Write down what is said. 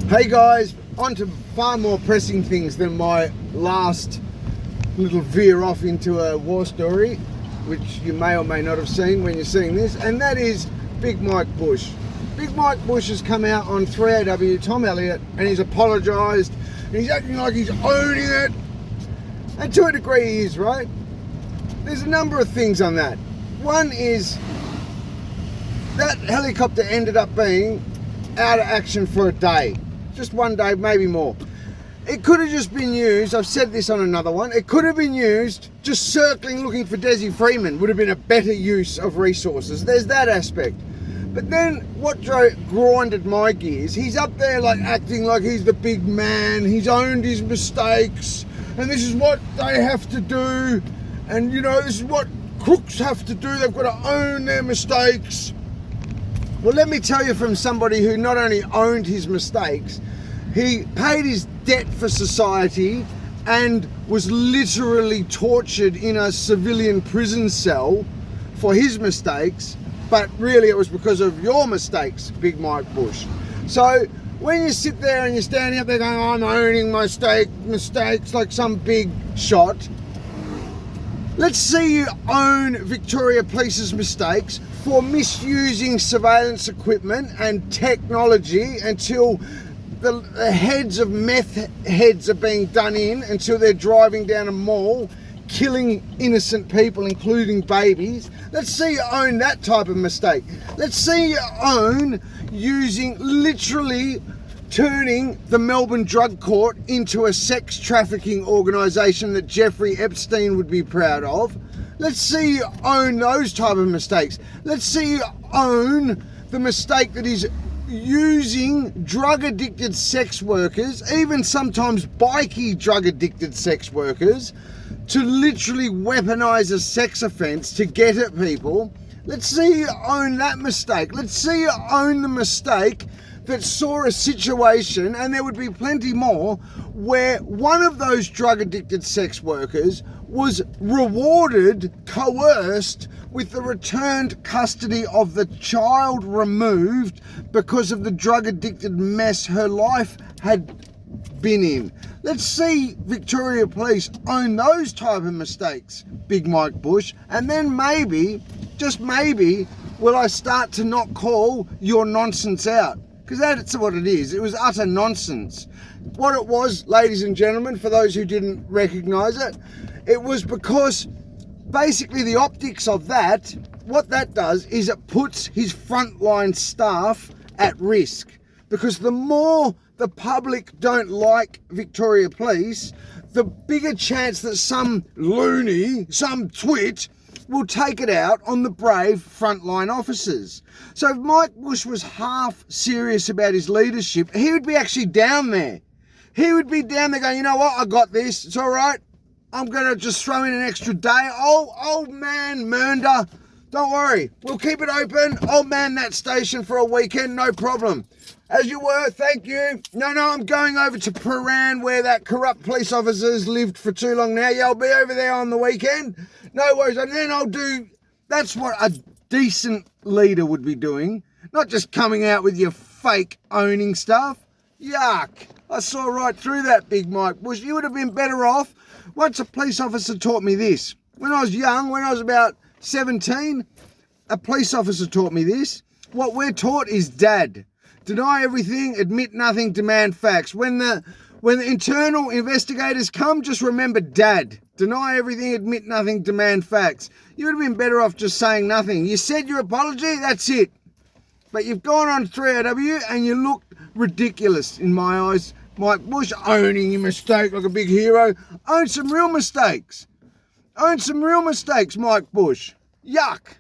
Hey guys, on to far more pressing things than my last little veer off into a war story, which you may or may not have seen when you're seeing this, and that is Big Mike Bush. Big Mike Bush has come out on 3AW, Tom Elliott, and he's apologised, and he's acting like he's owning it, and to a degree he is, right? There's a number of things on that. One is that helicopter ended up being out of action for a day. Just one day, maybe more. It could have just been used, I've said this on another one, it could have been used just circling looking for Dezi Freeman would have been a better use of resources. There's that aspect. But then what grinded my gears, he's up there like acting like he's the big man, he's owned his mistakes, and this is what they have to do, and you know, this is what crooks have to do, they've got to own their mistakes. Well, let me tell you from somebody who not only owned his mistakes, he paid his debt for society and was literally tortured in a civilian prison cell for his mistakes, but really it was because of your mistakes, Big Mike Bush. So when you sit there and you're standing up there going, I'm owning my mistakes like some big shot, let's see you own Victoria Police's mistakes for misusing surveillance equipment and technology until the heads of meth heads are being done in, until they're driving down a mall, killing innocent people, including babies. Let's see you own that type of mistake. Let's see you own using, literally turning the Melbourne Drug Court into a sex trafficking organisation that Jeffrey Epstein would be proud of. Let's see you own those type of mistakes. Let's see you own the mistake that is using drug-addicted sex workers, even sometimes bikie drug-addicted sex workers, to literally weaponise a sex offence to get at people. Let's see you own that mistake. Let's see you own the mistake that saw a situation, and there would be plenty more, where one of those drug-addicted sex workers was rewarded, coerced, with the returned custody of the child removed because of the drug-addicted mess her life had been in. Let's see Victoria Police own those type of mistakes, Big Mike Bush, and then maybe, just maybe, will I start to not call your nonsense out. Because that's what it is. It was utter nonsense. What it was, ladies and gentlemen, for those who didn't recognise it, it was because basically the optics of that, what that does is it puts his frontline staff at risk. Because the more the public don't like Victoria Police, the bigger chance that some loony, some twit, will take it out on the brave frontline officers. So if Mike Bush was half serious about his leadership, he would be actually down there. He would be down there going, you know what, I got this, it's all right. I'm going to just throw in an extra day. Old man Mernda, don't worry, we'll keep it open. I'll man that station for a weekend, no problem. As you were, thank you. No, I'm going over to Paran where that corrupt police officer's lived for too long now. Yeah, I'll be over there on the weekend. No worries. And then I'll do, that's what a decent leader would be doing. Not just coming out with your fake owning stuff. Yuck. I saw right through that, Big Mike Bush. You would have been better off. Once a police officer taught me this. When I was young, when I was about 17, a police officer taught me this. What we're taught is dad. Deny everything, admit nothing, demand facts. When the internal investigators come, just remember dad. Deny everything, admit nothing, demand facts. You would have been better off just saying nothing. You said your apology, that's it. But you've gone on 3AW and you look ridiculous in my eyes. Mike Bush owning your mistake like a big hero. Own some real mistakes. Own some real mistakes, Mike Bush. Yuck.